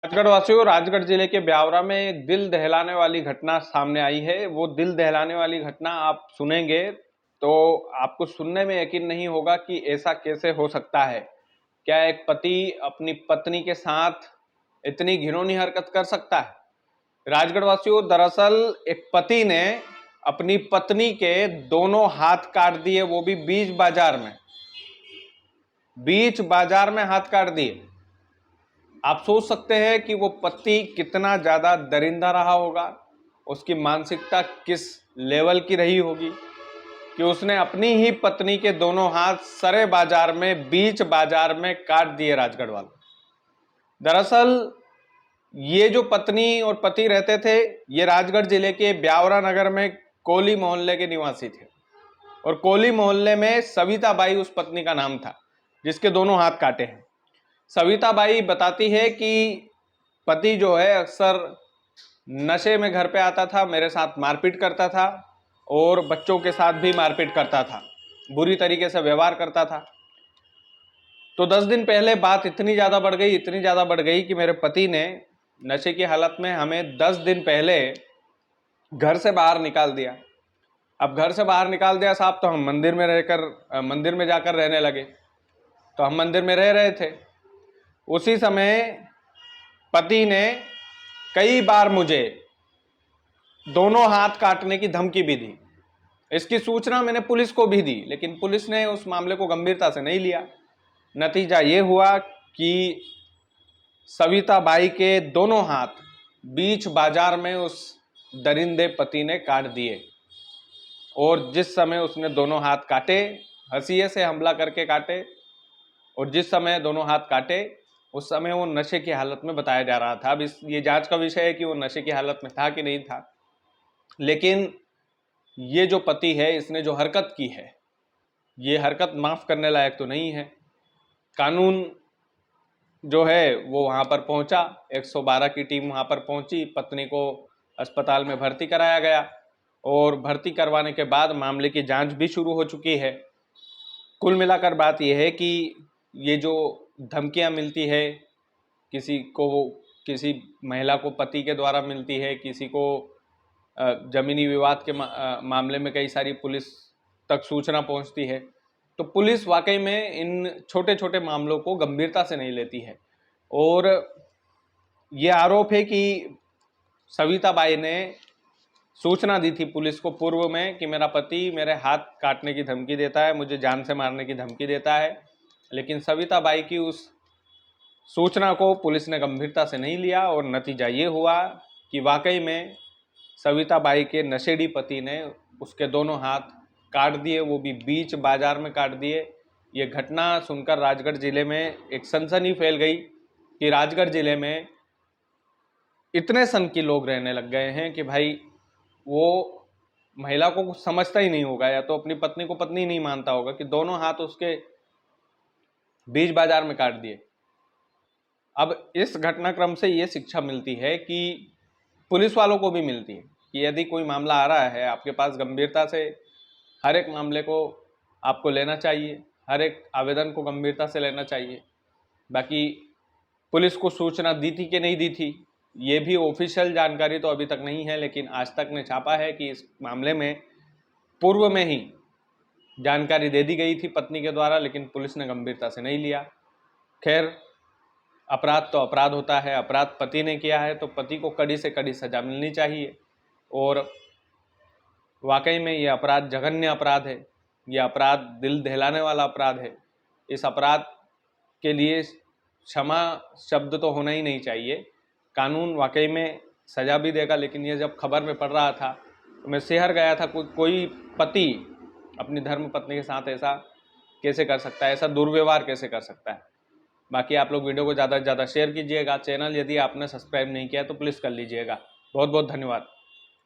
राजगढ़ वासियों, राजगढ़ जिले के ब्यावरा में एक दिल दहलाने वाली घटना सामने आई है। वो दिल दहलाने वाली घटना आप सुनेंगे तो आपको सुनने में यकीन नहीं होगा कि ऐसा कैसे हो सकता है। क्या एक पति अपनी पत्नी के साथ इतनी घिनौनी हरकत कर सकता है? राजगढ़ वासियों, दरअसल एक पति ने अपनी पत्नी के दोनों हाथ काट दिए, वो भी बीच बाजार में हाथ काट दिए। आप सोच सकते हैं कि वो पति कितना ज्यादा दरिंदा रहा होगा, उसकी मानसिकता किस लेवल की रही होगी कि उसने अपनी ही पत्नी के दोनों हाथ सरे बाजार में, बीच बाजार में काट दिए। राजगढ़ वालों, दरअसल ये जो पत्नी और पति रहते थे, ये राजगढ़ जिले के ब्यावरा नगर में कोली मोहल्ले के निवासी थे और कोली मोहल्ले में सविता बाई उस पत्नी का नाम था जिसके दोनों हाथ काटे हैं। सविता बाई बताती है कि पति जो है अक्सर नशे में घर पे आता था, मेरे साथ मारपीट करता था और बच्चों के साथ भी मारपीट करता था, बुरी तरीके से व्यवहार करता था। तो 10 दिन पहले बात इतनी ज़्यादा बढ़ गई कि मेरे पति ने नशे की हालत में हमें 10 दिन पहले घर से बाहर निकाल दिया। अब घर से बाहर निकाल दिया साहब, तो हम मंदिर में जाकर रहने लगे। तो हम मंदिर में रह रहे थे, उसी समय पति ने कई बार मुझे दोनों हाथ काटने की धमकी भी दी। इसकी सूचना मैंने पुलिस को भी दी, लेकिन पुलिस ने उस मामले को गंभीरता से नहीं लिया। नतीजा ये हुआ कि सविता बाई के दोनों हाथ बीच बाजार में उस दरिंदे पति ने काट दिए और जिस समय उसने दोनों हाथ काटे, हंसिये से हमला करके काटे, और जिस समय दोनों हाथ काटे उस समय वो नशे की हालत में बताया जा रहा था। अब ये जांच का विषय है कि वो नशे की हालत में था कि नहीं था, लेकिन ये जो पति है, इसने जो हरकत की है, ये हरकत माफ करने लायक तो नहीं है। कानून जो है वो वहां पर पहुंचा, 112 की टीम वहां पर पहुंची, पत्नी को अस्पताल में भर्ती कराया गया और भर्ती करवाने के बाद मामले की जांच भी शुरू हो चुकी है। कुल मिलाकर बात यह है कि ये जो धमकियां मिलती है, किसी महिला को पति के द्वारा मिलती है, किसी को जमीनी विवाद के मामले में कई सारी पुलिस तक सूचना पहुंचती है, तो पुलिस वाकई में इन छोटे छोटे मामलों को गंभीरता से नहीं लेती है। और ये आरोप है कि सविता बाई ने सूचना दी थी पुलिस को पूर्व में कि मेरा पति मेरे हाथ काटने की धमकी देता है, मुझे जान से मारने की धमकी देता है, लेकिन सविता बाई की उस सूचना को पुलिस ने गंभीरता से नहीं लिया और नतीजा ये हुआ कि वाकई में सविता बाई के नशेड़ी पति ने उसके दोनों हाथ काट दिए, वो भी बीच बाजार में काट दिए। ये घटना सुनकर राजगढ़ जिले में एक सनसनी फैल गई कि राजगढ़ जिले में इतने सन की लोग रहने लग गए हैं कि भाई वो महिला को कुछ समझता ही नहीं होगा, या तो अपनी पत्नी को पत्नी नहीं मानता होगा कि दोनों हाथ उसके बीच बाजार में काट दिए। अब इस घटनाक्रम से ये शिक्षा मिलती है कि पुलिस वालों को भी मिलती है कि यदि कोई मामला आ रहा है आपके पास, गंभीरता से हर एक मामले को आपको लेना चाहिए, हर एक आवेदन को गंभीरता से लेना चाहिए। बाकी पुलिस को सूचना दी थी कि नहीं दी थी, ये भी ऑफिशियल जानकारी तो अभी तक नहीं है, लेकिन आज तक ने छापा है कि इस मामले में पूर्व में ही जानकारी दे दी गई थी पत्नी के द्वारा, लेकिन पुलिस ने गंभीरता से नहीं लिया। खैर, अपराध तो अपराध होता है, अपराध पति ने किया है तो पति को कड़ी से कड़ी सजा मिलनी चाहिए। और वाकई में ये अपराध जघन्य अपराध है, ये अपराध दिल दहलाने वाला अपराध है। इस अपराध के लिए क्षमा शब्द तो होना ही नहीं चाहिए। कानून वाकई में सजा भी देगा, लेकिन ये जब खबर में पड़ रहा था तो मैं शहर गया था, कोई पति अपनी धर्म पत्नी के साथ ऐसा कैसे कर सकता है, ऐसा दुर्व्यवहार कैसे कर सकता है। बाकी आप लोग वीडियो को ज़्यादा से ज़्यादा शेयर कीजिएगा। चैनल यदि आपने सब्सक्राइब नहीं किया तो प्लीज़ कर लीजिएगा। बहुत बहुत धन्यवाद।